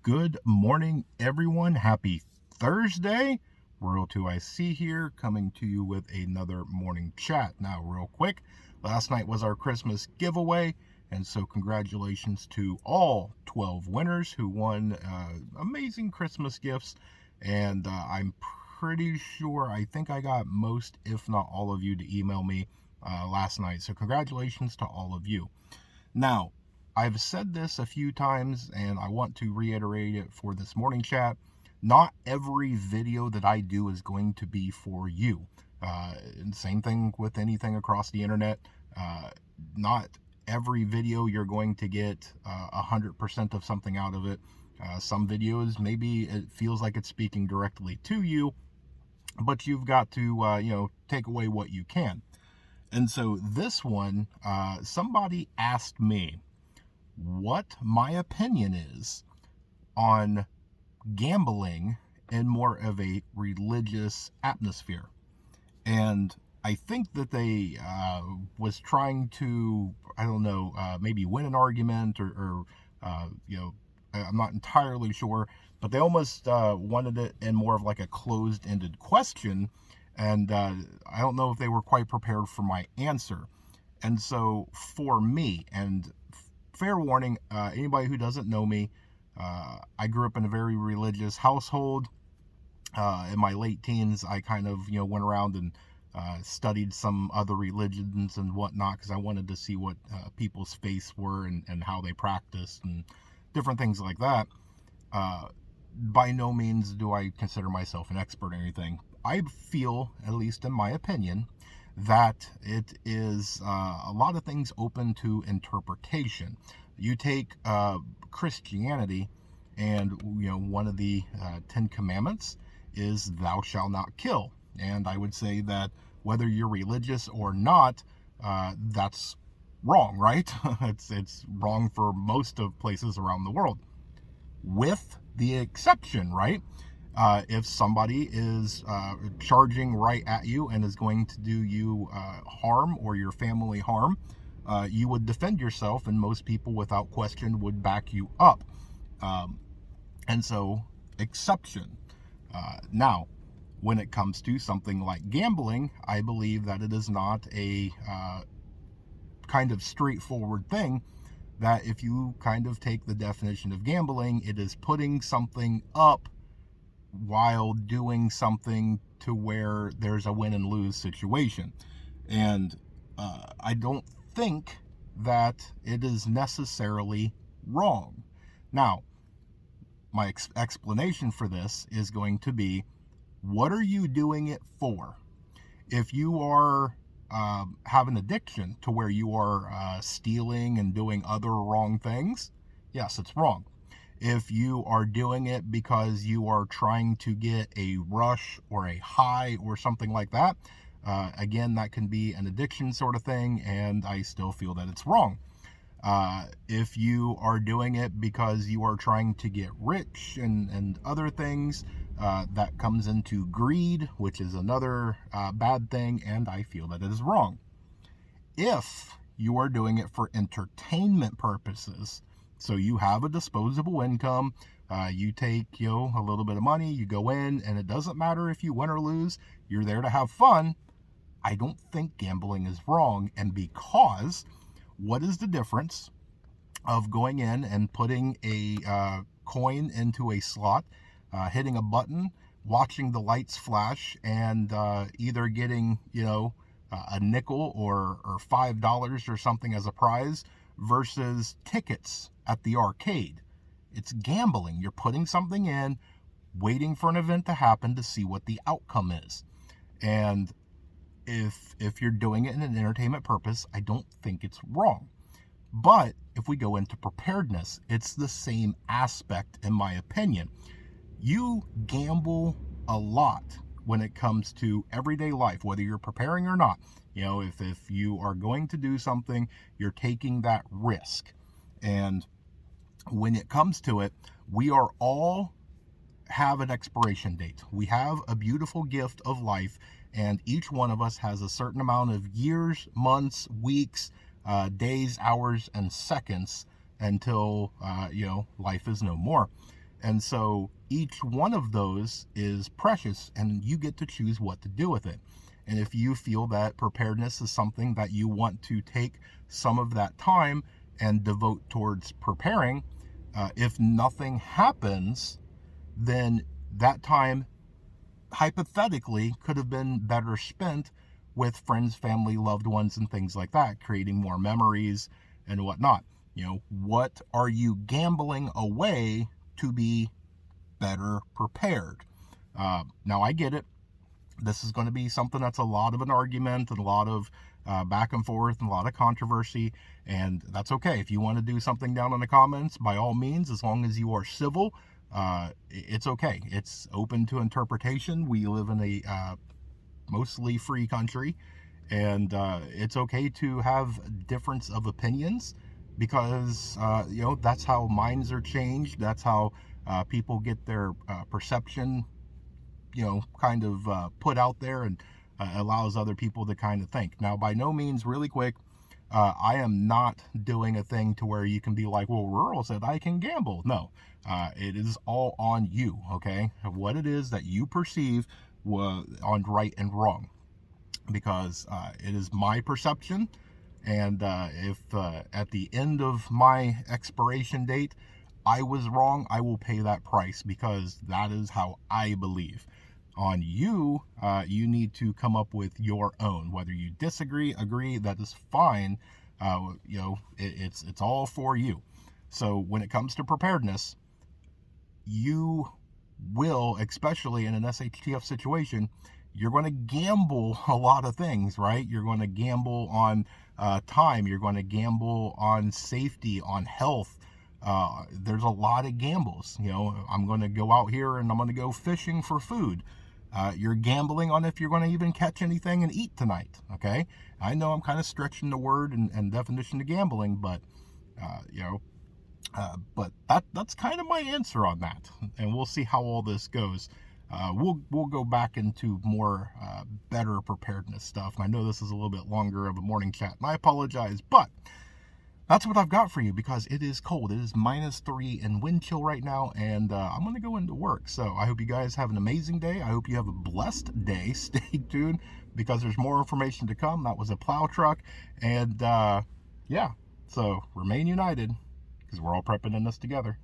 Good morning, everyone. Happy Thursday. Royal 2IC here, coming to you with another morning chat. Now, real quick, last night was our Christmas giveaway, and so congratulations to all 12 winners who won amazing Christmas gifts. And I'm pretty sure, I think I got most, if not all of you, to email me last night. So congratulations to all of you. Now, I've said this a few times and I want to reiterate it for this morning chat. Not every video that I do is going to be for you. Same thing with anything across the internet. Not every video you're going to get 100% of something out of it. Some videos, maybe it feels like it's speaking directly to you, but you've got to, take away what you can. And so this one, somebody asked me what my opinion is on gambling in more of a religious atmosphere. And I think that they was trying to, maybe win an argument or I'm not entirely sure, but they almost wanted it in more of like a closed-ended question. And I don't know if they were quite prepared for my answer. And so for me, and fair warning, anybody who doesn't know me, I grew up in a very religious household. In my late teens, I kind of, went around and studied some other religions and whatnot because I wanted to see what people's faiths were and how they practiced and different things like that. By no means do I consider myself an expert or anything. I feel, at least in my opinion, that it is a lot of things open to interpretation. You take Christianity, and one of the 10 Commandments is "Thou shalt not kill." And I would say that whether you're religious or not, that's wrong, right? It's wrong for most of places around the world, with the exception, right? If somebody is charging right at you and is going to do you harm or your family harm, you would defend yourself, and most people without question would back you up. And so, exception. Now, when it comes to something like gambling, I believe that it is not a kind of straightforward thing, that if you kind of take the definition of gambling, it is putting something up while doing something to where there's a win and lose situation. And I don't think that it is necessarily wrong. Now, my explanation for this is going to be, what are you doing it for? If you are have an addiction to where you are stealing and doing other wrong things, yes, it's wrong. If you are doing it because you are trying to get a rush or a high or something like that, again, that can be an addiction sort of thing, and I still feel that it's wrong. If you are doing it because you are trying to get rich and other things, that comes into greed, which is another bad thing, and I feel that it is wrong. If you are doing it for entertainment purposes, so you have a disposable income, you take a little bit of money, you go in, and it doesn't matter if you win or lose, you're there to have fun, I don't think gambling is wrong. And because, what is the difference of going in and putting a coin into a slot, hitting a button, watching the lights flash, and either getting a nickel or $5 or something as a prize, versus tickets at the arcade? It's gambling. You're putting something in, waiting for an event to happen to see what the outcome is. And if you're doing it in an entertainment purpose, I don't think it's wrong. But if we go into preparedness, it's the same aspect, in my opinion. You gamble a lot when it comes to everyday life, whether you're preparing or not. If you are going to do something, you're taking that risk. And when it comes to it, we are all have an expiration date. We have a beautiful gift of life, and each one of us has a certain amount of years, months, weeks, days, hours, and seconds until life is no more. And so each one of those is precious, and you get to choose what to do with it. And if you feel that preparedness is something that you want to take some of that time and devote towards preparing, if nothing happens, then that time hypothetically could have been better spent with friends, family, loved ones, and things like that, creating more memories and whatnot. What are you gambling away to be better prepared? Now, I get it. This is going to be something that's a lot of an argument and a lot of back and forth and a lot of controversy, and that's okay. If you want to do something down in the comments, by all means, as long as you are civil, it's okay. It's open to interpretation. We live in a mostly free country, and it's okay to have difference of opinions, because that's how minds are changed. That's how people get their perception kind of put out there, and allows other people to kind of think. Now, by no means, really quick, I am not doing a thing to where you can be like, well, Rural said I can gamble. No, it is all on you, okay? What it is that you perceive on right and wrong, because it is my perception. And if at the end of my expiration date I was wrong, I will pay that price, because that is how I believe. On you, you need to come up with your own. Whether you disagree, agree, that is fine. It's all for you. So when it comes to preparedness, you will, especially in an SHTF situation, you're going to gamble a lot of things, right? You're going to gamble on time. You're going to gamble on safety, on health. There's a lot of gambles. I'm going to go out here and I'm going to go fishing for food. You're gambling on if you're going to even catch anything and eat tonight, okay? I know I'm kind of stretching the word and definition of gambling, but, but that's kind of my answer on that. And we'll see how all this goes. We'll go back into more better preparedness stuff. And I know this is a little bit longer of a morning chat, and I apologize, but that's what I've got for you, because it is cold. It is -3 and wind chill right now, and I'm going to go into work. So I hope you guys have an amazing day. I hope you have a blessed day. Stay tuned, because there's more information to come. That was a plow truck, and yeah, so remain united, because we're all prepping in this together.